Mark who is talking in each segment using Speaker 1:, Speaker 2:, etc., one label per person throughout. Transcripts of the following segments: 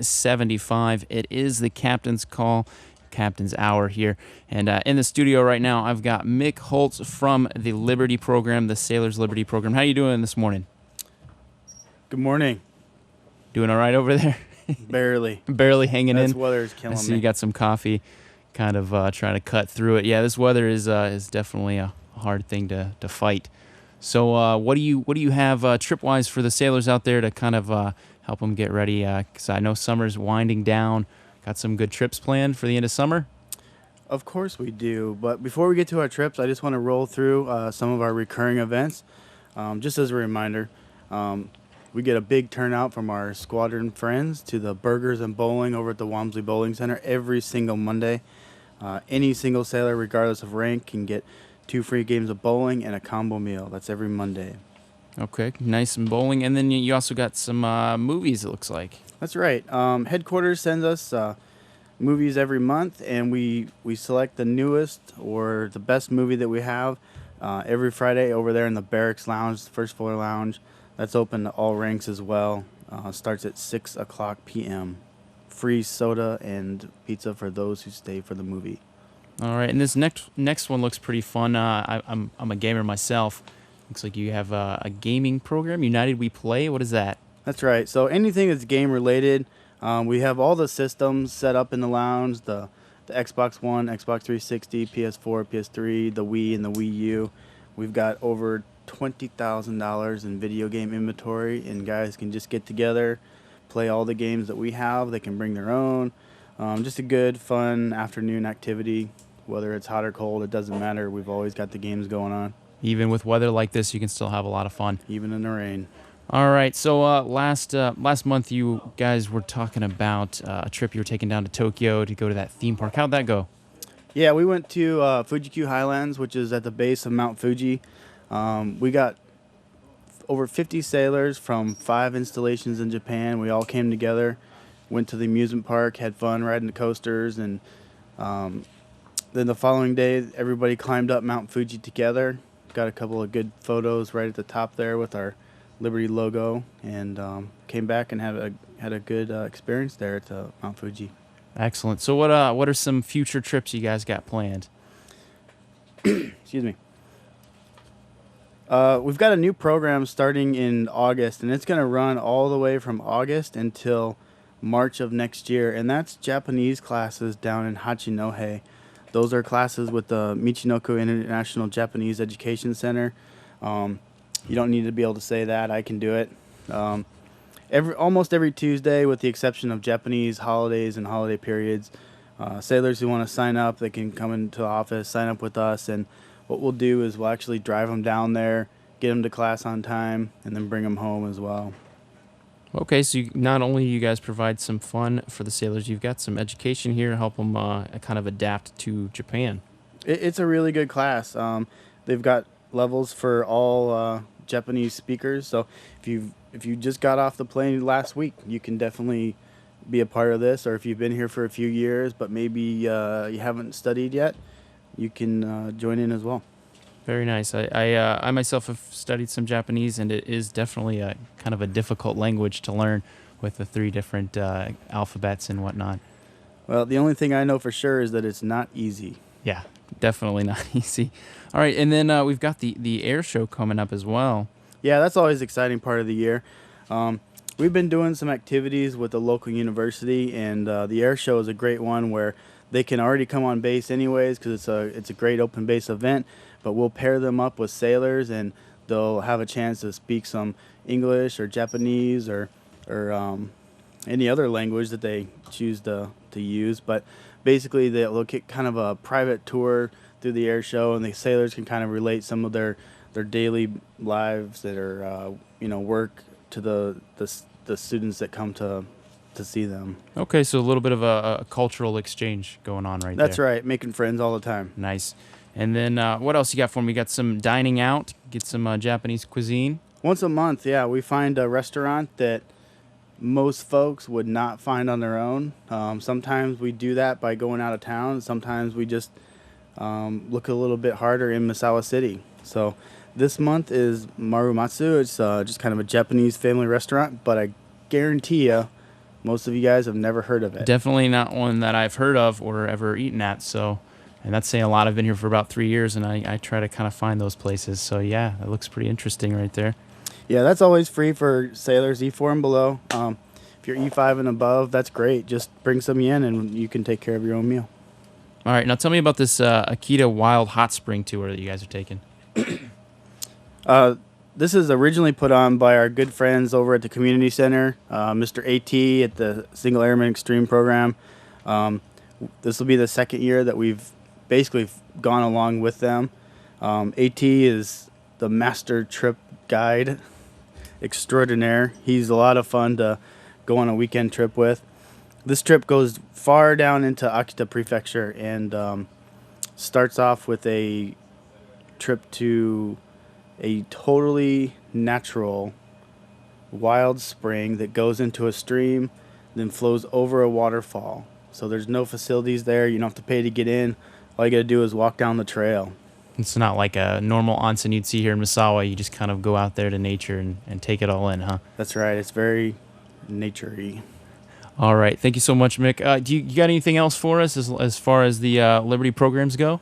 Speaker 1: 1975. It is the Captain's Call, Captain's Hour here. And in the studio right now, I've got Mick Holtz from the Liberty Program, the Sailors Liberty Program. How you doing this morning?
Speaker 2: Good morning.
Speaker 1: Doing all right over there?
Speaker 2: Barely.
Speaker 1: Barely hanging in.
Speaker 2: This weather's killing
Speaker 1: I see
Speaker 2: me.
Speaker 1: you got some coffee, kind of trying to cut through it. Yeah, this weather is definitely a hard thing to fight. So what do you have trip-wise for the sailors out there to kind of help them get ready? Because I know summer's winding down. Got some good trips planned for the end of summer?
Speaker 2: Of course we do. But before we get to our trips, I just want to roll through some of our recurring events. Just as a reminder, we get a big turnout from our squadron friends to the Burgers and Bowling over at the Walmsley Bowling Center every single Monday. Any single sailor, regardless of rank, can get 2 free games of bowling and a combo meal. That's every Monday.
Speaker 1: Okay, nice and bowling. And then you also got some movies, it looks like.
Speaker 2: That's right. Headquarters sends us movies every month, and we select the newest or the best movie that we have every Friday over there in the Barracks Lounge, the first floor lounge. That's open to all ranks as well. Starts at 6 o'clock p.m. Free soda and pizza for those who stay for the movie.
Speaker 1: All right, and this next one looks pretty fun. I'm a gamer myself. Looks like you have a gaming program, United We Play. What is that?
Speaker 2: That's right. So anything that's game related, we have all the systems set up in the lounge, the Xbox One, Xbox 360, PS4, PS3, the Wii, and the Wii U. We've got over $20,000 in video game inventory, and guys can just get together, play all the games that we have. They can bring their own. Just a good, fun afternoon activity. Whether it's hot or cold, it doesn't matter. We've always got the games going on.
Speaker 1: Even with weather like this, you can still have a lot of fun.
Speaker 2: Even in the rain.
Speaker 1: All right, so last month you guys were talking about a trip you were taking down to Tokyo to go to that theme park. How'd that go?
Speaker 2: Yeah, we went to Fuji-Q Highlands, which is at the base of Mount Fuji. We got over 50 sailors from 5 installations in Japan. We all came together, went to the amusement park, had fun riding the coasters, and then the following day, everybody climbed up Mount Fuji together. Got a couple of good photos right at the top there with our Liberty logo, and came back and had a good experience there at Mount Fuji.
Speaker 1: Excellent. So what are some future trips you guys got planned?
Speaker 2: Excuse me. We've got a new program starting in August, and it's going to run all the way from August until March of next year, and that's Japanese classes down in Hachinohe. Those are classes with the Michinoku International Japanese Education Center. You don't need to be able to say that. I can do it. Almost every Tuesday, with the exception of Japanese holidays and holiday periods, sailors who want to sign up, they can come into the office, sign up with us, and what we'll do is we'll actually drive them down there, get them to class on time, and then bring them home as well.
Speaker 1: Okay, so not only you guys provide some fun for the sailors, you've got some education here to help them kind of adapt to Japan.
Speaker 2: It's a really good class. They've got levels for all Japanese speakers. So if you just got off the plane last week, you can definitely be a part of this. Or if you've been here for a few years, but maybe you haven't studied yet, you can join in as well.
Speaker 1: Very nice. I myself have studied some Japanese, and it is definitely a kind of a difficult language to learn with the 3 different alphabets and whatnot.
Speaker 2: Well, the only thing I know for sure is that it's not easy.
Speaker 1: Yeah, definitely not easy. All right, and then we've got the air show coming up as well.
Speaker 2: Yeah, that's always an exciting part of the year. We've been doing some activities with the local university, and the air show is a great one where they can already come on base anyways because it's a great open base event. But we'll pair them up with sailors, and they'll have a chance to speak some English or Japanese or any other language that they choose to use. But basically, they'll get kind of a private tour through the air show, and the sailors can kind of relate some of their daily lives that are work to the students that come to see them.
Speaker 1: Okay, so a little bit of a cultural exchange going on there.
Speaker 2: That's right, making friends all the time.
Speaker 1: Nice. And then what else you got for me? You got some dining out, get some Japanese cuisine.
Speaker 2: Once a month, yeah, we find a restaurant that most folks would not find on their own. Sometimes we do that by going out of town. Sometimes we just look a little bit harder in Misawa City. So this month is Marumatsu. It's just kind of a Japanese family restaurant, but I guarantee you Most of you guys have never heard of it.
Speaker 1: Definitely not one that I've heard of or ever eaten at. So, and that's saying a lot. I've been here for about 3 years, and I try to kind of find those places. So yeah, that looks pretty interesting right there.
Speaker 2: Yeah, that's always free for sailors E4 and below. If you're E5 and above, that's great. Just bring some in, and you can take care of your own meal.
Speaker 1: All right, now tell me about this Akita Wild Hot Spring tour that you guys are taking.
Speaker 2: This is originally put on by our good friends over at the community center, Mr. AT at the Single Airman Extreme program. This will be the second year that we've basically gone along with them. AT is the master trip guide extraordinaire. He's a lot of fun to go on a weekend trip with. This trip goes far down into Akita Prefecture and starts off with a trip to a totally natural wild spring that goes into a stream, then flows over a waterfall. So there's no facilities there. You don't have to pay to get in. All you got to do is walk down the trail.
Speaker 1: It's not like a normal onsen you'd see here in Misawa. You just kind of go out there to nature and take it all in, huh?
Speaker 2: That's right. It's very nature-y.
Speaker 1: All right. Thank you so much, Mick. Do you got anything else for us as far as the Liberty programs go?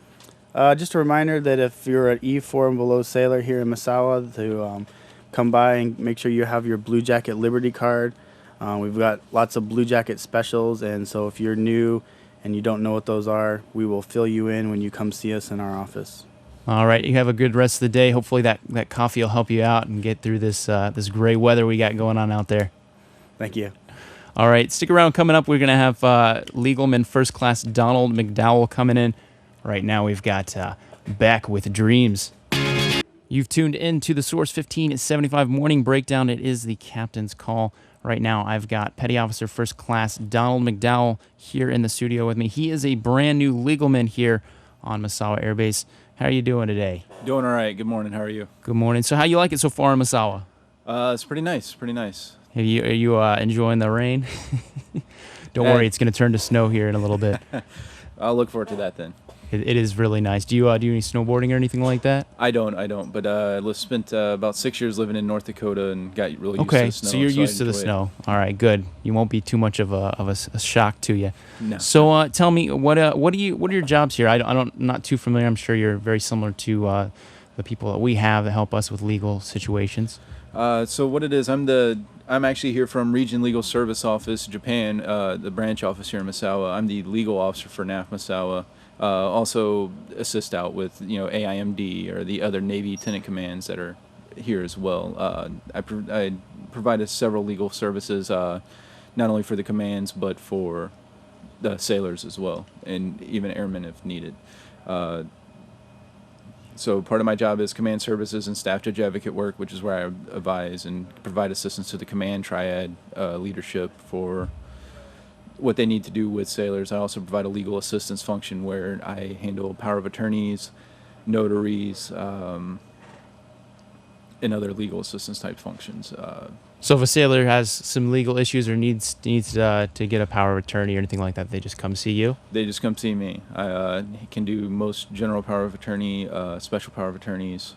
Speaker 2: Just a reminder that if you're an E4 and below sailor here in Misawa, to come by and make sure you have your Blue Jacket Liberty card. We've got lots of Blue Jacket specials, and so if you're new and you don't know what those are, we will fill you in when you come see us in our office.
Speaker 1: All right. You have a good rest of the day. Hopefully that coffee will help you out and get through this gray weather we got going on out there.
Speaker 2: Thank you.
Speaker 1: All right. Stick around. Coming up, we're going to have Legalman First Class Donald McDowell coming in. Right now, we've got Back with Dreams. You've tuned in to the Source 1575 Morning Breakdown. It is the captain's call. Right now, I've got Petty Officer First Class Donald McDowell here in the studio with me. He is a brand new legalman here on Misawa Air Base. How are you doing today?
Speaker 3: Doing all right. Good morning. How are you?
Speaker 1: Good morning. So how you like it so far in Misawa?
Speaker 3: It's pretty nice. Pretty nice.
Speaker 1: Are you enjoying the rain? Don't worry, it's going to turn to snow here in a little bit.
Speaker 3: I'll look forward to that then.
Speaker 1: It is really nice. Do you do any snowboarding or anything like that?
Speaker 3: I don't. But I spent about 6 years living in North Dakota and got really used to the snow.
Speaker 1: So you're used to the snow. All right, good. You won't be too much of a shock to you.
Speaker 3: No.
Speaker 1: So tell me, what are your jobs here? I'm not too familiar. I'm sure you're very similar to the people that we have that help us with legal situations.
Speaker 3: So what it is, I'm actually here from Region Legal Service Office, Japan, the branch office here in Misawa. I'm the legal officer for NAF Misawa. Also assist out with AIMD or the other Navy Tenant Commands that are here as well. I provide several legal services, not only for the commands but for the sailors as well, and even airmen if needed. So part of my job is command services and staff judge advocate work, which is where I advise and provide assistance to the command triad leadership for what they need to do with sailors. I also provide a legal assistance function where I handle power of attorneys, notaries, and other legal assistance type functions.
Speaker 1: So if a sailor has some legal issues or needs to get a power of attorney or anything like that, they just come see you?
Speaker 3: They just come see me. I can do most general power of attorney, special power of attorneys,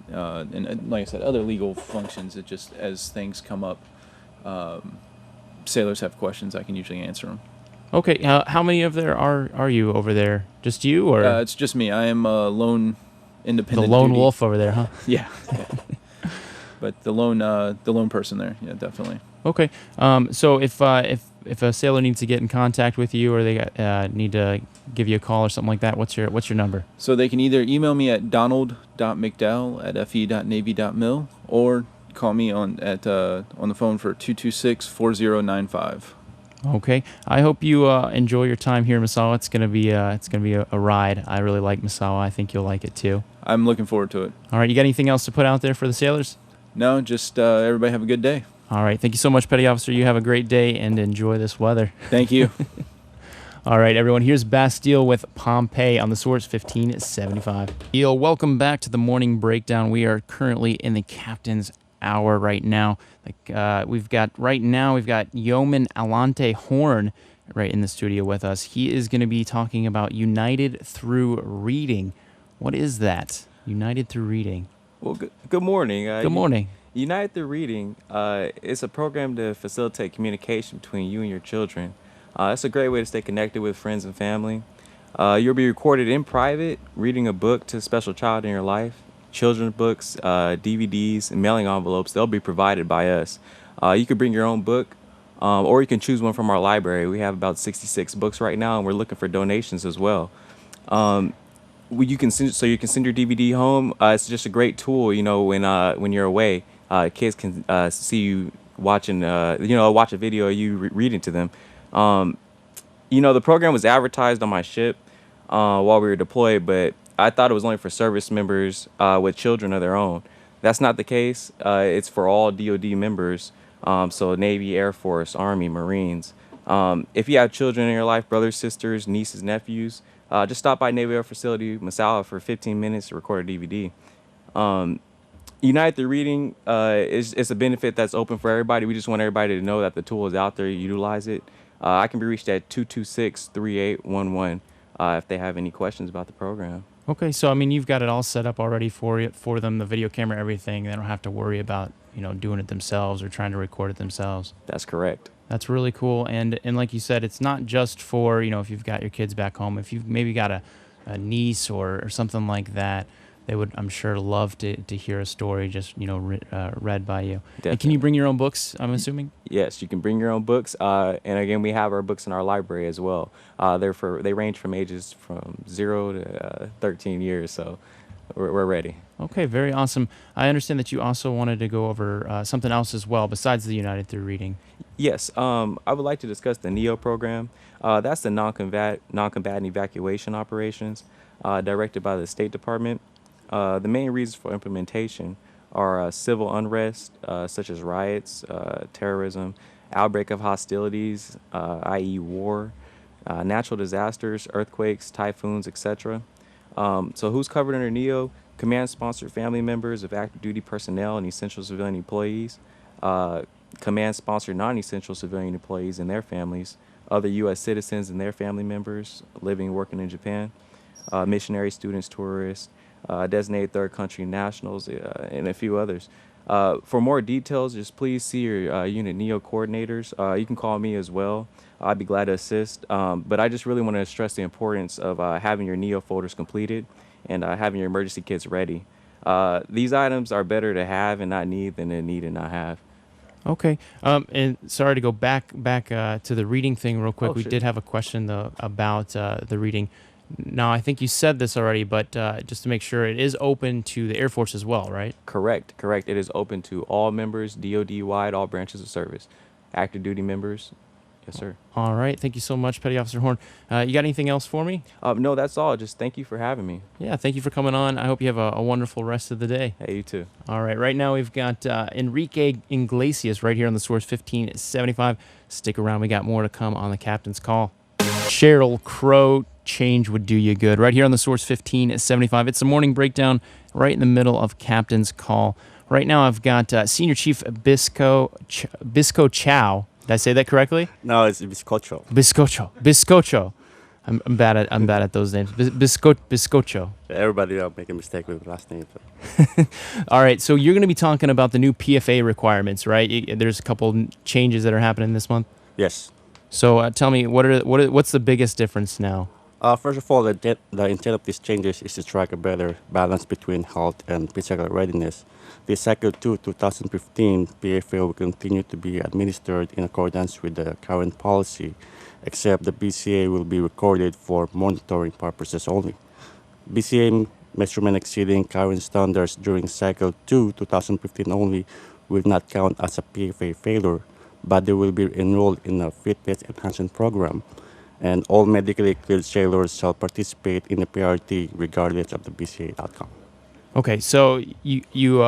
Speaker 3: and like I said, other legal functions. It just, as things come up, sailors have questions, I can usually answer them.
Speaker 1: Okay, how many of there are you over there? Just you, or
Speaker 3: it's just me. I am a lone independent.
Speaker 1: the lone
Speaker 3: duty.
Speaker 1: wolf over there, huh?
Speaker 3: Yeah. But the lone person there, yeah, definitely.
Speaker 1: Okay. So if a sailor needs to get in contact with you, or they need to give you a call or something like that, what's your number?
Speaker 3: So they can either email me at donald.mcdowell@fe.navy.mil or call me on the phone for 226-4095.
Speaker 1: Okay. I hope you enjoy your time here in Misawa. It's gonna be a ride. I really like Misawa. I think you'll like it too.
Speaker 3: I'm looking forward to it.
Speaker 1: All right. You got anything else to put out there for the sailors?
Speaker 3: No, just everybody have a good day.
Speaker 1: All right. Thank you so much, Petty Officer. You have a great day and enjoy this weather.
Speaker 3: Thank you.
Speaker 1: All right, everyone. Here's Bastille with Pompeii on the Source 1575. Welcome back to the Morning Breakdown. We are currently in the captain's hour right now. We've got Yeoman Alante Horn right in the studio with us. He is going to be talking about United Through Reading. What is that? United Through Reading.
Speaker 4: Well, good morning.
Speaker 1: Good morning.
Speaker 4: United Through Reading is a program to facilitate communication between you and your children. It's a great way to stay connected with friends and family. You'll be recorded in private, reading a book to a special child in your life. Children's books, DVDs, and mailing envelopes, they'll be provided by us. You can bring your own book, or you can choose one from our library. We have about 66 books right now, and we're looking for donations as well. You can you can send your DVD home. It's just a great tool, when you're away. Kids can see you watching, watch a video of you reading to them. Um, the program was advertised on my ship while we were deployed, but I thought it was only for service members with children of their own. That's not the case. It's for all DoD members, so Navy, Air Force, Army, Marines. If you have children in your life, brothers, sisters, nieces, nephews, just stop by Naval Air Facility, Misawa, for 15 minutes to record a DVD. Um, United Through Reading is a benefit that's open for everybody. We just want everybody to know that the tool is out there. Utilize it. I can be reached at 226-3811 if they have any questions about the program.
Speaker 1: Okay, so I mean, you've got it all set up already for them, the video camera, everything. They don't have to worry about doing it themselves or trying to record it themselves.
Speaker 4: That's correct.
Speaker 1: That's really cool. And like you said, it's not just for if you've got your kids back home. If you've maybe got a niece or something like that, they would, I'm sure, love to hear a story just read by you. And can you
Speaker 4: Definitely.
Speaker 1: bring your own books? I'm assuming.
Speaker 4: Yes, you can bring your own books. And again, we have our books in our library as well. They range from ages from 0 to 13 years, so we're ready.
Speaker 1: Okay, very awesome. I understand that you also wanted to go over something else as well besides the United Through Reading.
Speaker 4: Yes, I would like to discuss the NEO program. That's the non-combatant evacuation operations directed by the State Department. The main reasons for implementation are civil unrest, such as riots, terrorism, outbreak of hostilities, i.e., war, natural disasters, earthquakes, typhoons, etc. So, who's covered under NEO? Command-sponsored family members of active duty personnel and essential civilian employees, uh, command-sponsored non-essential civilian employees and their families, other U.S. citizens and their family members living and working in Japan, missionary students, tourists, designated third country nationals, and a few others. For more details, just please see your unit NEO coordinators. You can call me as well. I'd be glad to assist. But I just really want to stress the importance of having your NEO folders completed and having your emergency kits ready. These items are better to have and not need than to need and not have.
Speaker 1: Okay. And sorry to go back to the reading thing real quick.
Speaker 4: Oh,
Speaker 1: We
Speaker 4: sure.
Speaker 1: did have a question though about the reading. Now, I think you said this already, but just to make sure, it is open to the Air Force as well, right?
Speaker 4: Correct, correct. It is open to all members, DoD wide, all branches of service, active duty members. Yes, sir.
Speaker 1: All right. Thank you so much, Petty Officer Horn. You got anything else for me?
Speaker 4: No, that's all. Just thank you for having me.
Speaker 1: Yeah, thank you for coming on. I hope you have a wonderful rest of the day.
Speaker 4: Hey, you too.
Speaker 1: All right. Right now, we've got Enrique Iglesias right here on the Source 1575. Stick around. We got more to come on the Captain's Call. Cheryl Crow, Change Would Do You Good, right here on the Source 1575. It's the morning breakdown right in the middle of Captain's Call. Right now, I've got Senior Chief Bisco Chow. Did I say that correctly?
Speaker 5: No, it's bizcocho.
Speaker 1: Biscocho. I'm bad at those names. Biscocho.
Speaker 5: Everybody make a mistake with the last name. So.
Speaker 1: All right, so you're going to be talking about the new PFA requirements, right? There's a couple changes that are happening this month.
Speaker 5: Yes.
Speaker 1: So tell me, what's the biggest difference now?
Speaker 5: First of all, the intent of these changes is to strike a better balance between health and physical readiness. The Cycle 2 2015 PFA will continue to be administered in accordance with the current policy, except the BCA will be recorded for monitoring purposes only. BCA measurement exceeding current standards during Cycle 2 2015 only will not count as a PFA failure, but they will be enrolled in a fitness enhancement program, and all medically cleared sailors shall participate in the PRT regardless of the BCA outcome.
Speaker 1: Okay, so you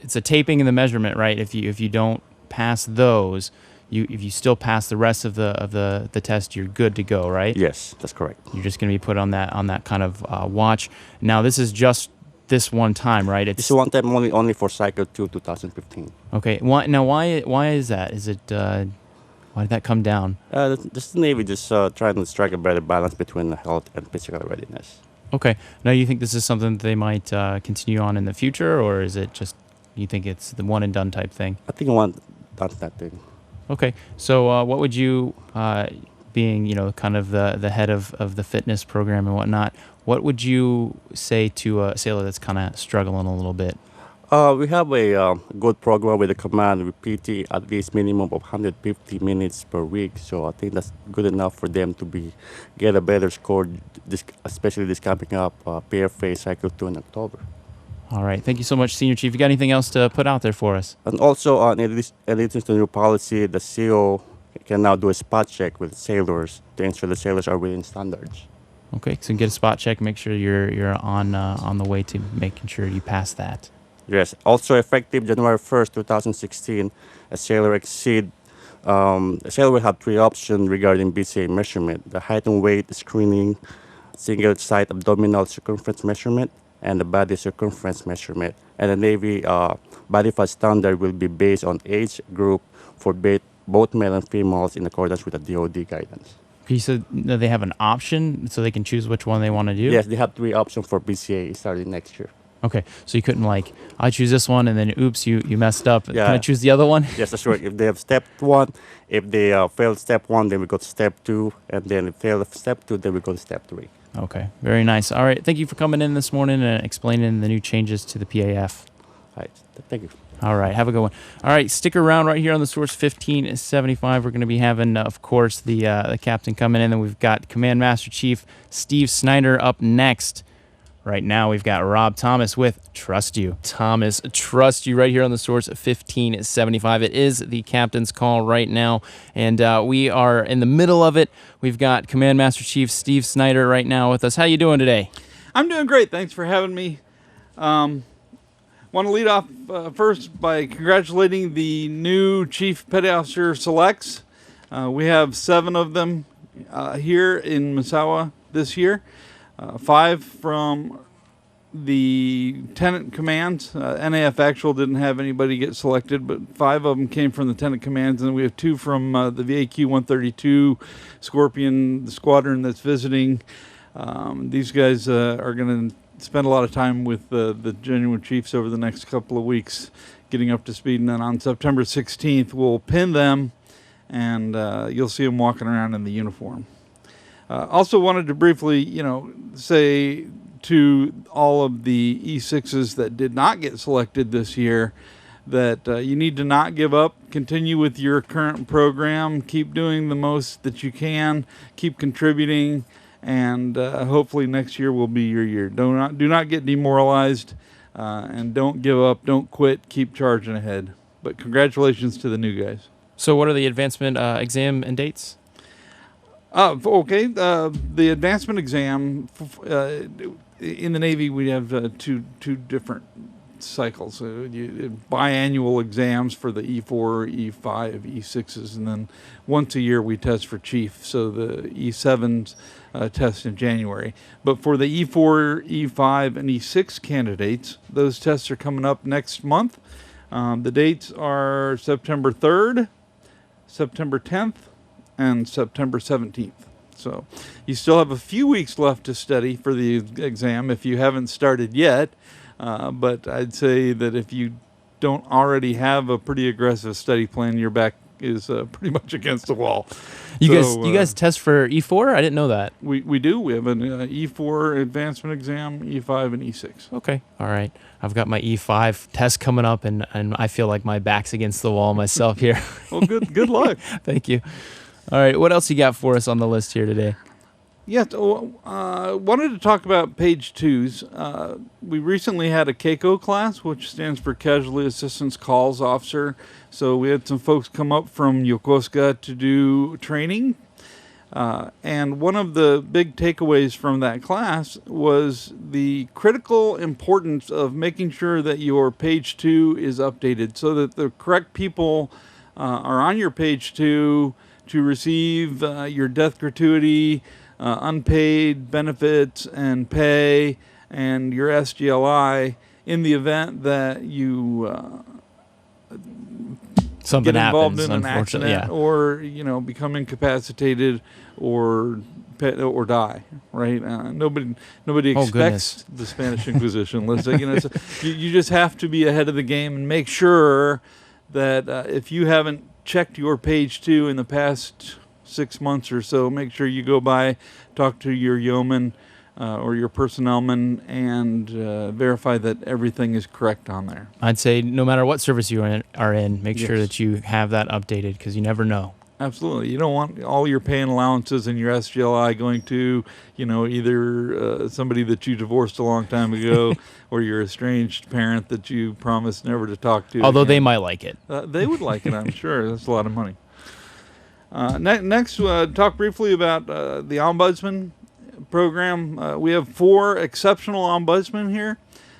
Speaker 1: it's a taping and the measurement, right? If you don't pass those, if you still pass the rest of the test, you're good to go, right?
Speaker 5: Yes, that's correct.
Speaker 1: You're just going to be put on that kind of watch. Now, this is just this one time, right?
Speaker 5: This is one time only for Cycle 2 2015.
Speaker 1: Okay. Why is that? Is it why did that come down?
Speaker 5: The Navy just trying to strike a better balance between health and physical readiness.
Speaker 1: Okay. Now, you think this is something that they might continue on in the future, or is it just You think it's the one and done type thing?
Speaker 5: I think I want that thing.
Speaker 1: Okay. So what would you, being, kind of the head of the fitness program and whatnot, what would you say to a sailor that's kind of struggling a little bit?
Speaker 5: We have a good program with the command with PT at least minimum of 150 minutes per week. So I think that's good enough for them to get a better score, especially this coming up PFA Cycle 2 in October.
Speaker 1: All right. Thank you so much, Senior Chief. You got anything else to put out there for us?
Speaker 5: And also, in addition to the new policy, the CO can now do a spot check with sailors to ensure the sailors are within standards.
Speaker 1: Okay. So get a spot check. Make sure you're on the way to making sure you pass that.
Speaker 5: Yes. Also, effective January 1st, 2016, a sailor will have 3 options regarding BCA measurement: the height and weight screening, single site abdominal circumference measurement, and the body circumference measurement. And the Navy body fat standard will be based on age group for both male and females in accordance with the DoD guidance.
Speaker 1: Okay, so they have an option, so they can choose which one they want to do?
Speaker 5: Yes, they have 3 options for BCA starting next year.
Speaker 1: Okay, so you couldn't I choose this one, and then oops, you messed up.
Speaker 5: Yeah.
Speaker 1: Can I choose the other one?
Speaker 5: Yes, that's right. If they have step 1, if they failed step 1, then we go to step 2, and then if they fail step 2, then we go to step 3.
Speaker 1: Okay, very nice. All right, thank you for coming in this morning and explaining the new changes to the PAF.
Speaker 5: All right, thank you.
Speaker 1: All right, have a good one. All right, stick around right here on the Source 1575. We're going to be having, of course, the captain coming in, and we've got Command Master Chief Steve Snyder up next. Right now, we've got Rob Thomas with Trust You. Thomas, Trust You right here on the Source 1575. It is the captain's call right now, and we are in the middle of it. We've got Command Master Chief Steve Snyder right now with us. How you doing today?
Speaker 6: I'm doing great. Thanks for having me. Want to lead off first by congratulating the new Chief Petty Officer Selects. We have 7 of them here in Misawa this year. 5 from the tenant commands. NAF Actual didn't have anybody get selected, but 5 of them came from the tenant commands, and we have 2 from the VAQ 132 Scorpion, the squadron that's visiting. These guys are going to spend a lot of time with the genuine chiefs over the next couple of weeks, getting up to speed, and then on September 16th, we'll pin them, and you'll see them walking around in the uniform. Also wanted to briefly, say to all of the E6s that did not get selected this year that you need to not give up. Continue with your current program. Keep doing the most that you can. Keep contributing, and hopefully next year will be your year. Do not get demoralized, and don't give up. Don't quit. Keep charging ahead. But congratulations to the new guys.
Speaker 1: So what are the advancement exam and dates?
Speaker 6: Okay. The advancement exam in the Navy, we have two different cycles. Biannual exams for the E4, E5, E6s, and then once a year we test for chief. So the E7s test in January. But for the E4, E5, and E6 candidates, those tests are coming up next month. The dates are September 3rd, September 10th, and September 17th. So you still have a few weeks left to study for the exam if you haven't started yet. But I'd say that if you don't already have a pretty aggressive study plan, your back is pretty much against the wall.
Speaker 1: You guys test for E4? I didn't know that.
Speaker 6: We do. We have an E4 advancement exam, E5, and E6.
Speaker 1: Okay. All right. I've got my E5 test coming up, and I feel like my back's against the wall myself here.
Speaker 6: Well, good luck.
Speaker 1: Thank you. All right. What else you got for us on the list here today?
Speaker 6: Yes, wanted to talk about page 2s. We recently had a KEICO class, which stands for Casualty Assistance Calls Officer. So we had some folks come up from Yokosuka to do training. And one of the big takeaways from that class was the critical importance of making sure that your page 2 is updated so that the correct people are on your page 2 to receive your death gratuity, unpaid benefits and pay, and your SGLI in the event that you
Speaker 1: Something
Speaker 6: get involved
Speaker 1: happens,
Speaker 6: in an
Speaker 1: unfortunately,
Speaker 6: accident
Speaker 1: yeah.
Speaker 6: or become incapacitated or die, right? Nobody
Speaker 1: Oh,
Speaker 6: expects the Spanish Inquisition. Let's say, so you just have to be ahead of the game and make sure that if you haven't checked your page 2 in the past 6 months or so, make sure you go by, talk to your yeoman or your personnelman, and verify that everything is correct on there.
Speaker 1: I'd say no matter what service you are in, make sure
Speaker 6: Yes.
Speaker 1: that you have that updated because you never know.
Speaker 6: Absolutely. You don't want all your pay and allowances and your SGLI going to, either somebody that you divorced a long time ago or your estranged parent that you promised never to talk to.
Speaker 1: Although they
Speaker 6: again.
Speaker 1: might like it.
Speaker 6: They would like it, I'm sure. That's a lot of money. Next, talk briefly about the Ombudsman program. We have 4 exceptional ombudsmen here.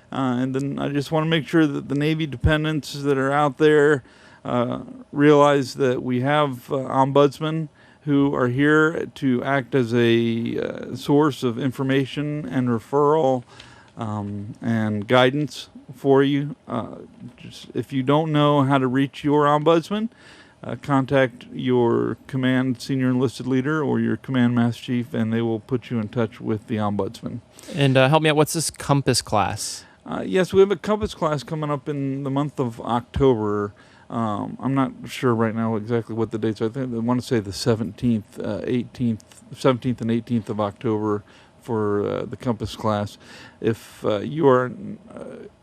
Speaker 6: And then I just want to make sure that the Navy dependents that are out there realize that we have ombudsmen who are here to act as a source of information and referral and guidance for you. Just, if you don't know how to reach your ombudsman, contact your command senior enlisted leader or your command master chief, and they will put you in touch with the ombudsman.
Speaker 1: And help me out. What's this Compass class?
Speaker 6: Yes, we have a Compass class coming up in the month of October. I'm not sure right now exactly what the dates are. I think I want to say the 17th, 18th, 17th and 18th of October for the Compass class. If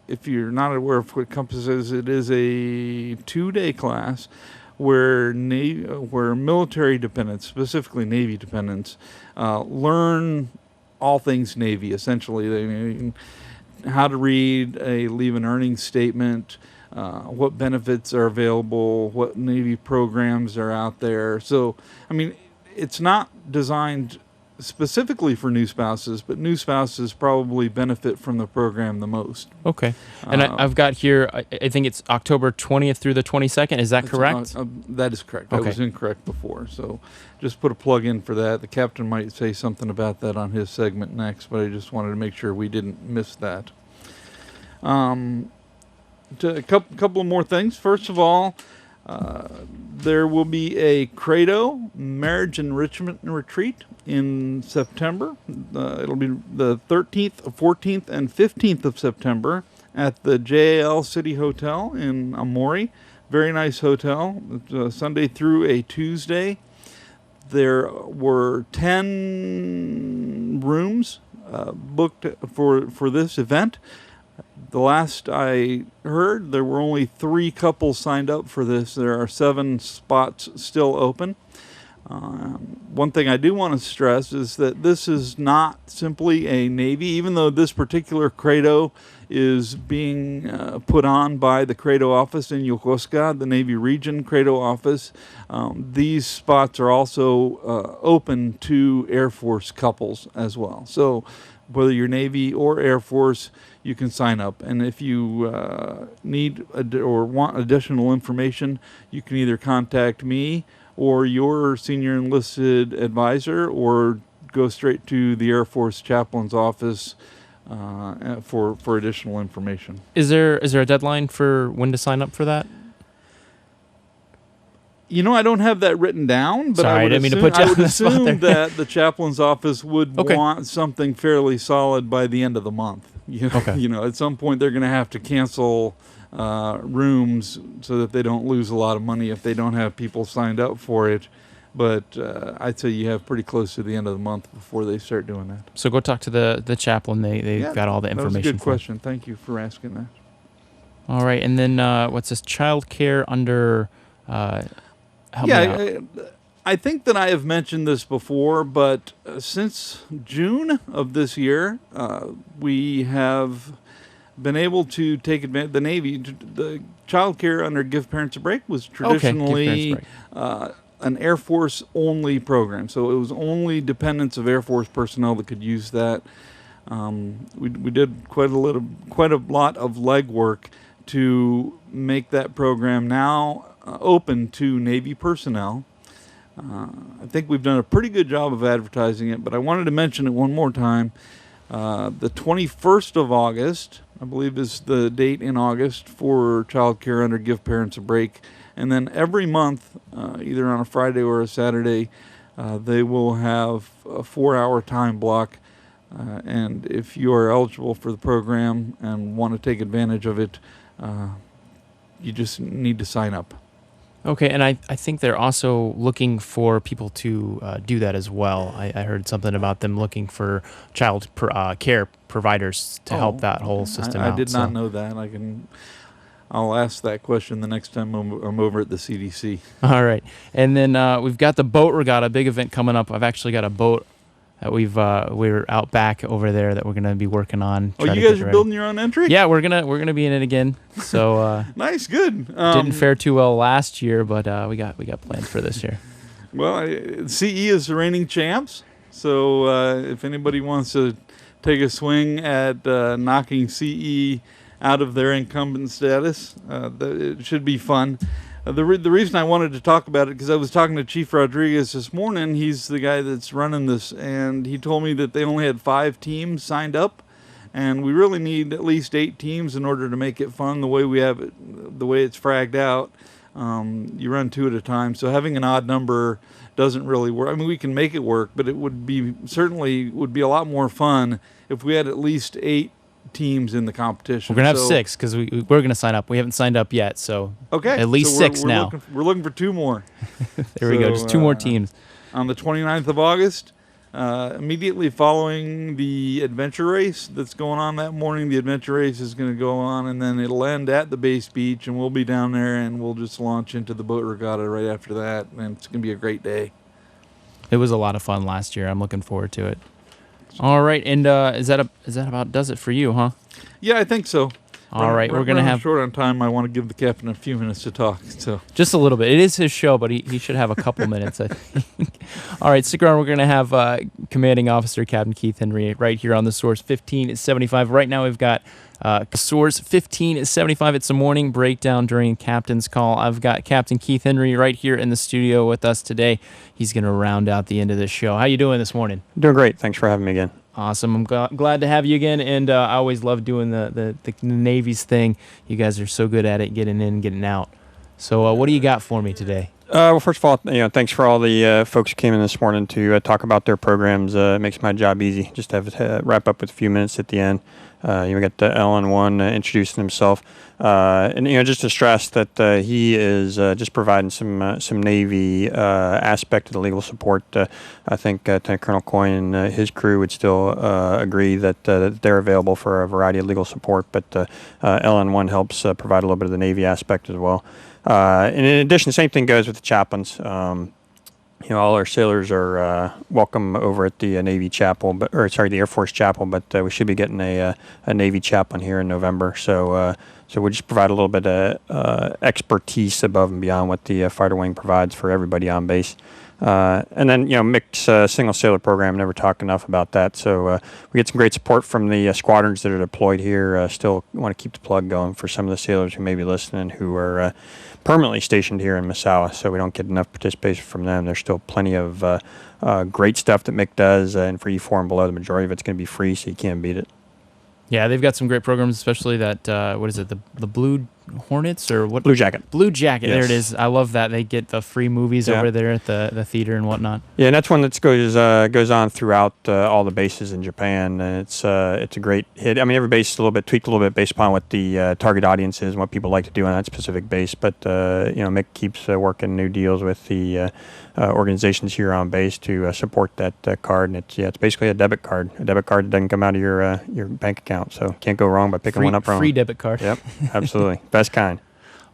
Speaker 6: if you're not aware of what Compass is, it is a 2-day class where military dependents, specifically Navy dependents, learn all things Navy. Essentially, how to read a leave and earnings statement, what benefits are available, what Navy programs are out there. So, it's not designed specifically for new spouses, but new spouses probably benefit from the program the most.
Speaker 1: Okay. And I've got here, I think it's October 20th through the 22nd. Is that correct?
Speaker 6: That is correct. I
Speaker 1: Okay.
Speaker 6: was incorrect before. So just put a plug in for that. The captain might say something about that on his segment next, but I just wanted to make sure we didn't miss that. A couple of more things. First of all, there will be a Credo Marriage Enrichment Retreat in September. It'll be the 13th, 14th, and 15th of September at the JAL City Hotel in Amori. Very nice hotel. It's, Sunday through a Tuesday. There were 10 rooms booked for this event. The last I heard, there were only 3 couples signed up for this. There are 7 spots still open. One thing I do want to stress is that this is not simply a Navy, even though this particular Credo is being put on by the Credo office in Yokosuka, the Navy region Credo office. These spots are also open to Air Force couples as well. So whether you're Navy or Air Force, you can sign up. And if you need or want additional information, you can either contact me or your senior enlisted advisor, or go straight to the Air Force chaplain's office for additional information.
Speaker 1: Is there a deadline for when to sign up for that?
Speaker 6: I don't have that written down, but
Speaker 1: Sorry,
Speaker 6: I would
Speaker 1: I didn't mean to
Speaker 6: assume,
Speaker 1: put you
Speaker 6: I would
Speaker 1: on the spot
Speaker 6: assume
Speaker 1: there.
Speaker 6: that the chaplain's office would
Speaker 1: Okay.
Speaker 6: want something fairly solid by the end of the month.
Speaker 1: Okay.
Speaker 6: At some point they're going to have to cancel rooms so that they don't lose a lot of money if they don't have people signed up for it. But I'd say you have pretty close to the end of the month before they start doing that.
Speaker 1: So go talk to the chaplain. They've
Speaker 6: Yeah,
Speaker 1: got all the
Speaker 6: That was a
Speaker 1: information
Speaker 6: good
Speaker 1: for you.
Speaker 6: question. Thank you for asking that.
Speaker 1: All right. And then what's this? Child care under... help me out.
Speaker 6: I think that I have mentioned this before, but since June of this year, we have been able to take advantage. The Navy, the child care under Give Parents a Break was
Speaker 1: Okay, Give Parents a
Speaker 6: traditionally
Speaker 1: Break.
Speaker 6: an Air Force only program. So it was only dependents of Air Force personnel that could use that. We did quite a lot of legwork to make that program now open to Navy personnel. I think we've done a pretty good job of advertising it, but I wanted to mention it one more time. The 21st of August, I believe, is the date in August for child care under Give Parents a Break And then every month, either on a Friday or a Saturday, they will have a 4-hour time block. And if you are eligible for the program and want to take advantage of it, you just need to sign up.
Speaker 1: Okay, and I think they're also looking for people to do that as well. I heard something about them looking for child care providers to help that whole system
Speaker 6: I
Speaker 1: out.
Speaker 6: did not know that. I'll ask that question the next time I'm over at the CDC.
Speaker 1: All right, and then we've got the boat regatta, big event coming up. I've actually got a boat that we're out back over there that we're gonna be working on.
Speaker 6: Oh, you guys are building your own entry?
Speaker 1: Yeah, we're gonna be in it again. So
Speaker 6: Nice, good.
Speaker 1: didn't fare too well last year, but we got plans for this year.
Speaker 6: Well, CE is the reigning champs, so if anybody wants to take a swing at knocking CE out of their incumbent status, it should be fun. The reason I wanted to talk about it, because I was talking to Chief Rodriguez this morning. He's the guy that's running this, and he told me that they only had 5 teams signed up, and we really need at least 8 teams in order to make it fun the way we have it, the way it's fragged out. You run 2 at a time, so having an odd number doesn't really work. I mean, we can make it work, but it would be a lot more fun if we had at least 8 teams in the competition.
Speaker 1: We're gonna have 6 because we're gonna sign up. We haven't signed up yet, so
Speaker 6: okay,
Speaker 1: at least
Speaker 6: so
Speaker 1: 6
Speaker 6: we're
Speaker 1: now.
Speaker 6: We're looking for 2 more.
Speaker 1: There we go, just 2 more teams.
Speaker 6: On the 29th of August, immediately following the adventure race that's going on that morning, the adventure race is going to go on, and then it'll end at the base beach, and we'll be down there, and we'll just launch into the boat regatta right after that, and it's going to be a great day.
Speaker 1: It was a lot of fun last year. I'm looking forward to it. All right, and is that about does it for you, huh?
Speaker 6: Yeah, I think so.
Speaker 1: All right, we're gonna have
Speaker 6: short on time. I want to give the captain a few minutes to talk. So
Speaker 1: just a little bit. It is his show, but he should have a couple minutes, I think. All right, stick around. We're gonna have Commanding Officer Captain Keith Henry right here on the Source 1575. Right now, we've got Source 1575. It's a morning breakdown during Captain's Call. I've got Captain Keith Henry right here in the studio with us today. He's gonna round out the end of this show. How you doing this morning?
Speaker 7: Doing great. Thanks for having me again.
Speaker 1: Awesome. I'm glad to have you again, and I always love doing the Navy's thing. You guys are so good at it, getting in and getting out. So what do you got for me today?
Speaker 7: Well, first of all, thanks for all the folks who came in this morning to talk about their programs. It makes my job easy. Just to have wrap up with a few minutes at the end. We got LN1 introducing himself, and just to stress that he is just providing some Navy aspect of the legal support. I think Lieutenant Colonel Coyne and his crew would still agree that they're available for a variety of legal support, but LN1 helps provide a little bit of the Navy aspect as well. And in addition, the same thing goes with the chaplains. All our sailors are welcome over at the Navy Chapel, the Air Force Chapel, but we should be getting a Navy chaplain here in November. So we just provide a little bit of expertise above and beyond what the fighter wing provides for everybody on base. And then, mix single sailor program, never talk enough about that. So we get some great support from the squadrons that are deployed here. Still want to keep the plug going for some of the sailors who may be listening who are permanently stationed here in Misawa, so we don't get enough participation from them. There's still plenty of great stuff that Mick does, and for E4 and below, the majority of it's going to be free, so you can't beat it.
Speaker 1: Yeah, they've got some great programs, especially that, what is it, the Blue Hornets or what?
Speaker 7: Blue Jacket.
Speaker 1: Blue Jacket,
Speaker 7: Yes.
Speaker 1: There it is. I love that. They get the free movies
Speaker 7: Yeah.
Speaker 1: over there at the theater and whatnot.
Speaker 7: Yeah, and that's one that goes on throughout all the bases in Japan. And it's a great hit. I mean, every base is tweaked a little bit based upon what the target audience is and what people like to do on that specific base. But Mick keeps working new deals with the organizations here on base to support that card. And it's basically a debit card that doesn't come out of your bank account. So can't go wrong by picking one up wrong.
Speaker 1: Free debit card.
Speaker 7: Yep, absolutely, best kind.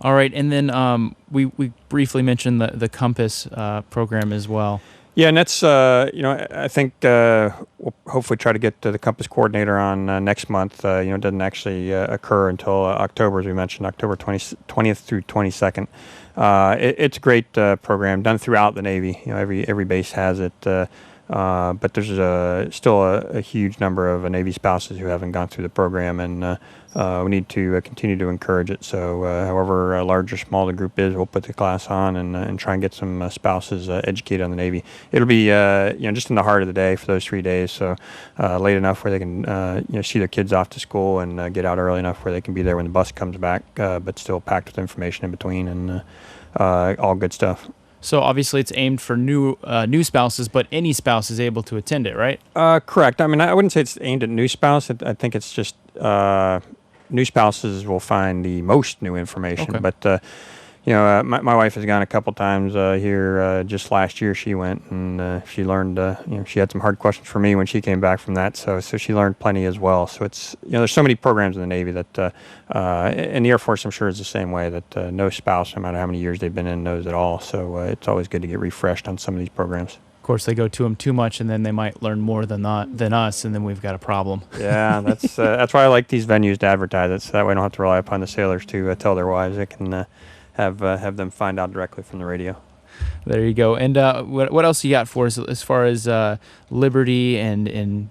Speaker 1: All right, and then we briefly mentioned the Compass program as well.
Speaker 7: Yeah, and that's, I think we'll hopefully try to get the Compass coordinator on next month. It doesn't actually occur until October, as we mentioned, October 20th through 22nd. It's a great program done throughout the Navy. Every base has it. But there's still a huge number of Navy spouses who haven't gone through the program, and we need to continue to encourage it. So however large or small the group is, we'll put the class on and try and get some spouses educated on the Navy. It'll be just in the heart of the day for those 3 days, so late enough where they can see their kids off to school and get out early enough where they can be there when the bus comes back, but still packed with information in between. And all good stuff.
Speaker 1: So obviously it's aimed for new spouses, but any spouse is able to attend it, right?
Speaker 7: Correct. I mean, I wouldn't say it's aimed at new spouse. I think it's just new spouses will find the most new information.
Speaker 1: Okay.
Speaker 7: But my wife has gone a couple times here. Just last year, she went and she learned. She had some hard questions for me when she came back from that. So she learned plenty as well. So it's there's so many programs in the Navy that, and the Air Force, I'm sure, is the same way. That no spouse, no matter how many years they've been in, knows it all. So it's always good to get refreshed on some of these programs.
Speaker 1: Of course, they go to them too much, and then they might learn more than us, and then we've got a problem.
Speaker 7: Yeah, that's why I like these venues to advertise it. So that way I don't have to rely upon the sailors to tell their wives. They can have them find out directly from the radio.
Speaker 1: There you go. And what else you got for us as far as Liberty and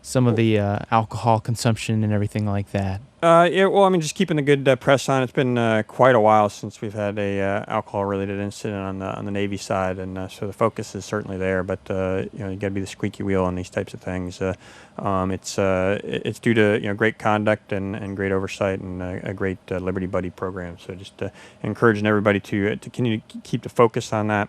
Speaker 1: some of the alcohol consumption and everything like that?
Speaker 7: Yeah, well, I mean, just keeping the good press on. It's been quite a while since we've had a alcohol-related incident on the Navy side, and so the focus is certainly there. But you got to be the squeaky wheel on these types of things. It's due to great conduct and great oversight and a great Liberty Buddy program. So just encouraging everybody to continue to keep the focus on that.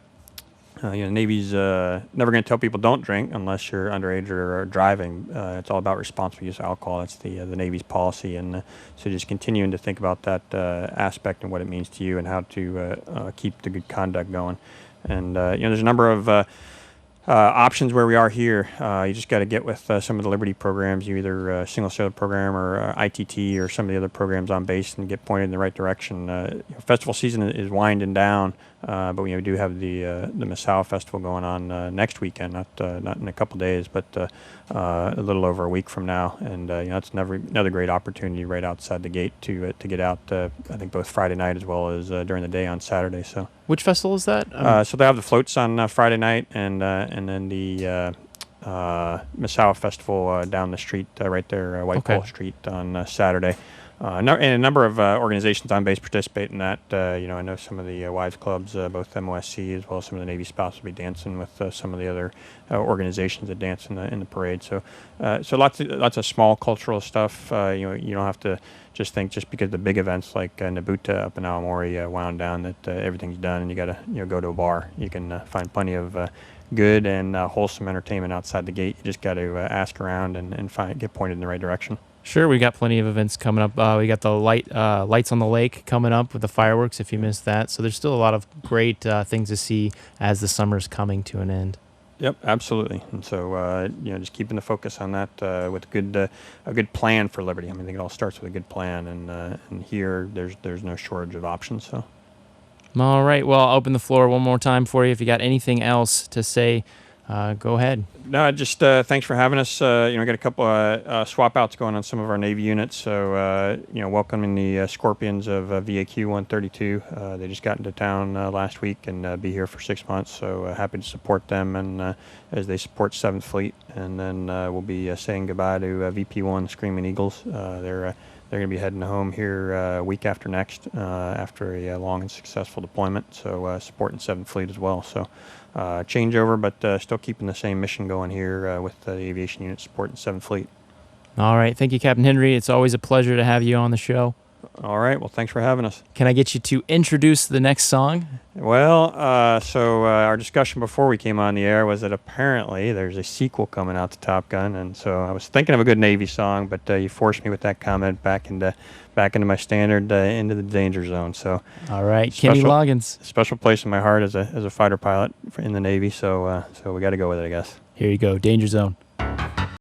Speaker 7: Navy's never going to tell people don't drink unless you're underage or driving. It's all about responsible use of alcohol. That's the Navy's policy, and so just continuing to think about that aspect and what it means to you and how to keep the good conduct going. And there's a number of options where we are here. You just got to get with some of the Liberty programs, either single sailor program or ITT or some of the other programs on base, and get pointed in the right direction. Festival season is winding down, but we do have the Misawa Festival going on next weekend, not in a couple days, but a little over a week from now. And that's another great opportunity right outside the gate to get out. I think both Friday night as well as during the day on Saturday. So.
Speaker 1: Which festival is that?
Speaker 7: So they have the floats on Friday night, and then the Misawa Festival down the street, right there, White Pole Street on Saturday. And a number of organizations on base participate in that. I know some of the wives clubs, both MOSC as well as some of the Navy spouse will be dancing with some of the other organizations that dance in the parade. So lots of small cultural stuff. You don't have to just think just because the big events like Nabuta up in Aomori wound down that everything's done and you got to go to a bar. You can find plenty of good and wholesome entertainment outside the gate. You just got to ask around and get pointed in the right direction.
Speaker 1: Sure, we got plenty of events coming up. We got the lights on the lake coming up with the fireworks if you missed that. So there's still a lot of great things to see as the summer's coming to an end.
Speaker 7: Yep, absolutely. And so just keeping the focus on that with a good plan for Liberty. I mean, I think it all starts with a good plan, and here there's no shortage of options. So.
Speaker 1: All right. Well, I'll open the floor one more time for you. If you got anything else to say, go ahead.
Speaker 7: No, just thanks for having us. Got a couple swap outs going on some of our Navy units. So, welcoming the Scorpions of VAQ 132. They just got into town last week and be here for 6 months. So happy to support them and as they support 7th Fleet. And then we'll be saying goodbye to VP1 Screaming Eagles. They're going to be heading home here week after next after a long and successful deployment. So supporting 7th Fleet as well. So changeover, but still keeping the same mission going here with the aviation unit supporting 7th Fleet. All
Speaker 1: right. Thank you, Captain Henry. It's always a pleasure to have you on the show.
Speaker 7: All right. Well, thanks for having us.
Speaker 1: Can I get you to introduce the next song?
Speaker 7: Well, our discussion before we came on the air was that apparently there's a sequel coming out to Top Gun, and so I was thinking of a good Navy song, but you forced me with that comment back into my standard into the danger zone. So,
Speaker 1: all right, Kenny Loggins.
Speaker 7: Special place in my heart as a fighter pilot in the Navy. So we got to go with it, I guess.
Speaker 1: Here you go, Danger Zone.